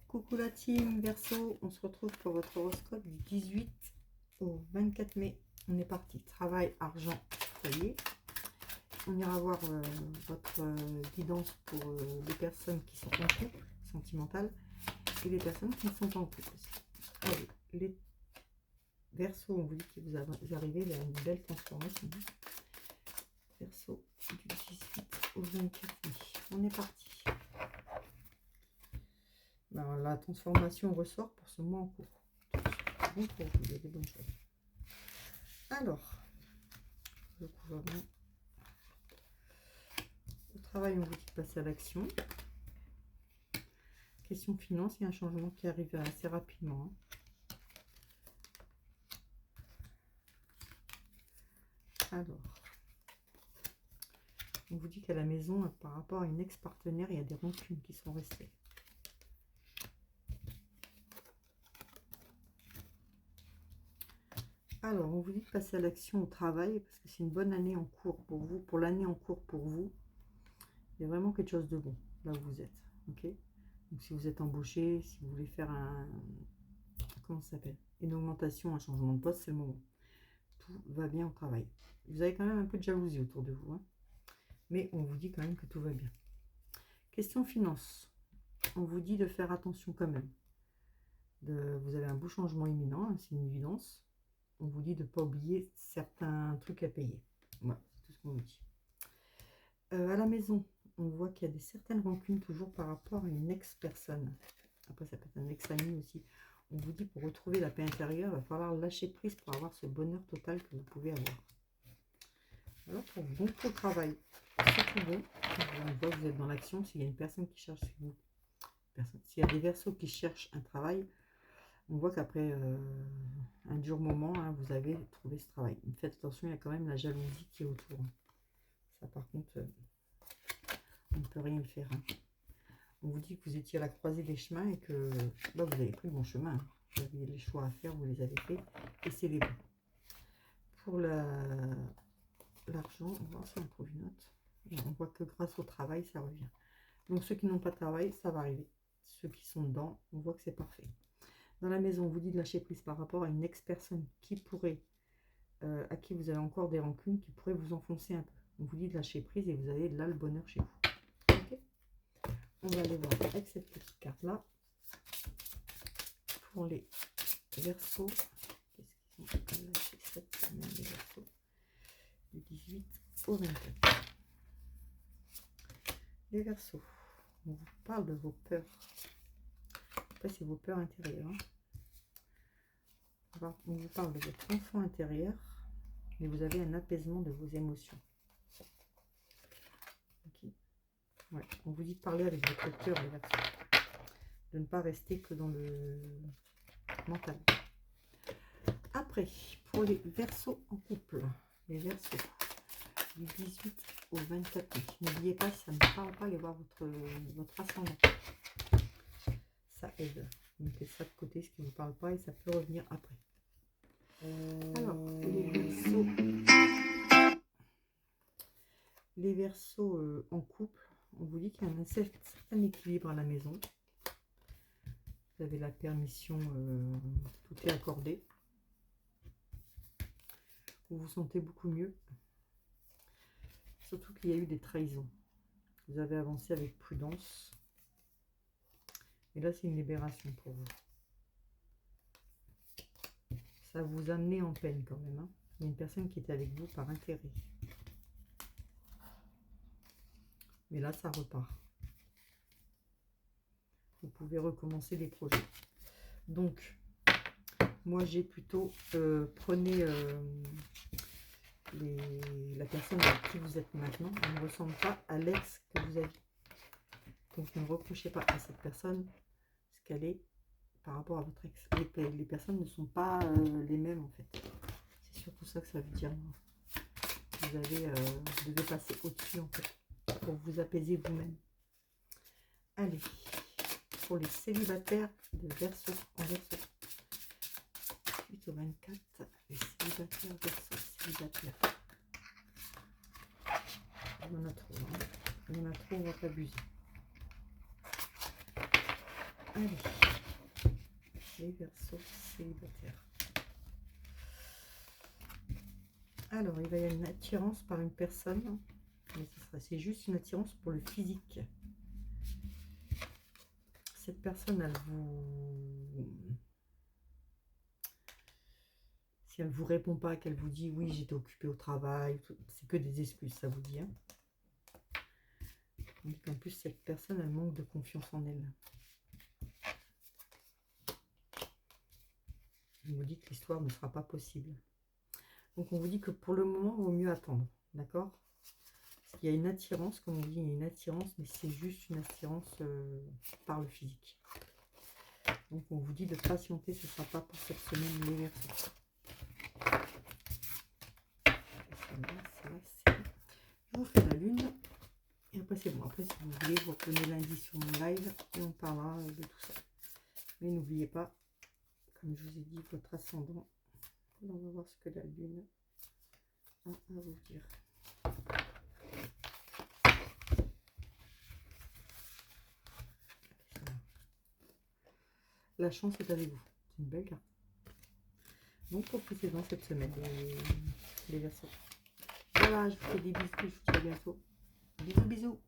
Coucou la team Verseau, on se retrouve pour votre horoscope du 18 au 24 mai. On est parti, travail, argent, foyer. On ira voir votre guidance pour les personnes qui sont en couple, sentimentales, et les personnes qui ne sont pas en couple. Allez, les Verseau, on vous dit que vous arrivez vers une belle transformation. Verseau, du 18 au 24 mai. On est parti. Ben, la transformation ressort pour ce mois en cours. Bon pour vous, il y a des bonnes choses. Alors, le couvernement. Au travail, on vous dit de passer à l'action. Question finance, il y a un changement qui arrive assez rapidement. Alors, on vous dit qu'à la maison, par rapport à une ex-partenaire, il y a des rancunes qui sont restées. Alors, on vous dit de passer à l'action au travail, parce que c'est une bonne année en cours pour vous. Pour l'année en cours pour vous, il y a vraiment quelque chose de bon, là où vous êtes. Ok. Donc, si vous êtes embauché, si vous voulez faire comment ça s'appelle, une augmentation, un changement de poste, c'est le moment. Tout va bien au travail. Vous avez quand même un peu de jalousie autour de vous, hein, mais on vous dit quand même que tout va bien. Question finance. On vous dit de faire attention quand même. Vous avez un beau changement imminent, hein, c'est une évidence. On vous dit de ne pas oublier certains trucs à payer. Voilà, c'est tout ce qu'on vous dit. À la maison, on voit qu'il y a certaines rancunes toujours par rapport à une ex-personne. Après, ça peut être un ex-ami aussi. On vous dit pour retrouver la paix intérieure, il va falloir lâcher prise pour avoir ce bonheur total que vous pouvez avoir. Alors, pour bon pour le travail, c'est tout bon. On voit que vous êtes dans l'action. S'il y a une personne qui cherche vous, s'il y a des Verseaux qui cherchent un travail, on voit qu'après un dur moment, hein, vous avez trouvé ce travail. Mais faites attention, il y a quand même la jalousie qui est autour. Ça, par contre, on ne peut rien y faire. Hein. On vous dit que vous étiez à la croisée des chemins et que là, vous avez pris le bon chemin. Hein. Vous avez les choix à faire, vous les avez faits et c'est les bons. Pour l'argent, on va voir si on trouve une note. Et on voit que grâce au travail, ça revient. Donc, ceux qui n'ont pas de travail, ça va arriver. Ceux qui sont dedans, on voit que c'est parfait. Dans la maison, on vous dit de lâcher prise par rapport à une ex-personne qui pourrait, à qui vous avez encore des rancunes, qui pourrait vous enfoncer un peu. On vous dit de lâcher prise et vous avez là le bonheur chez vous. Okay. On va aller voir avec cette petite carte-là. Pour les Verseaux, qu'est-ce qu'ils ont lâché cette semaine, les Verseaux, du 18 au 24. Les Verseaux, on vous parle de vos peurs. Après, c'est vos peurs intérieures. Hein. On vous parle de votre enfant intérieur, mais vous avez un apaisement de vos émotions. Okay. Ouais. On vous dit de parler avec votre cœur, les Verseaux. De ne pas rester que dans le mental. Après, pour les Verseaux en couple, les Verseaux du 18 au 24 mai. N'oubliez pas, si ça ne parle pas, allez voir votre ascendant. Ça aide. Mettez ça de côté, ce qui ne vous parle pas, et ça peut revenir après. Alors, les Verseaux en couple, on vous dit qu'il y a un certain équilibre à la maison. Vous avez la permission, tout est accordé. Vous vous sentez beaucoup mieux. Surtout qu'il y a eu des trahisons. Vous avez avancé avec prudence. Et là, c'est une libération pour vous. Ça vous a amené en peine quand même. Hein. Il y a une personne qui était avec vous par intérêt. Mais là, ça repart. Vous pouvez recommencer des projets. Donc, moi, j'ai plutôt... prenez la personne avec qui vous êtes maintenant. Elle ne ressemble pas à l'ex que vous avez. Donc, ne reprochez pas à cette personne ce qu'elle est par rapport à votre ex. Les personnes ne sont pas les mêmes, en fait. C'est surtout ça que ça veut dire. Vous devez passer au-dessus, en fait, pour vous apaiser vous-même. Allez, pour les célibataires de Verseau en Verseau. 8 au 24, les célibataires Verseau, célibataires. Il y en a trop, hein. Il y en a trop, on va pas abuser. Allez, les Verseaux célibataires. Alors, il va y avoir une attirance par une personne, mais c'est juste une attirance pour le physique. Cette personne, si elle vous répond pas, qu'elle vous dit oui, j'étais occupée au travail, c'est que des excuses, ça vous dit. Hein. En plus, cette personne, elle manque de confiance en elle. On vous dit que l'histoire ne sera pas possible. Donc, on vous dit que pour le moment, il vaut mieux attendre. D'accord? Parce qu'il y a une attirance, comme on dit, il y a une attirance, mais c'est juste une attirance par le physique. Donc, on vous dit de patienter, ce ne sera pas pour cette semaine, les Verseaux. Je vous fais la lune. Et après, c'est bon. Après, si vous voulez, vous revenez lundi sur mon live et on parlera de tout ça. Mais n'oubliez pas, comme je vous ai dit, votre ascendant. On va voir ce que la lune a à vous dire. La chance est avec vous. C'est une belle carte. Donc, profitez-en cette semaine, les Verseaux. Voilà, je vous fais des bisous. Je vous dis à bientôt. Bisous, bisous.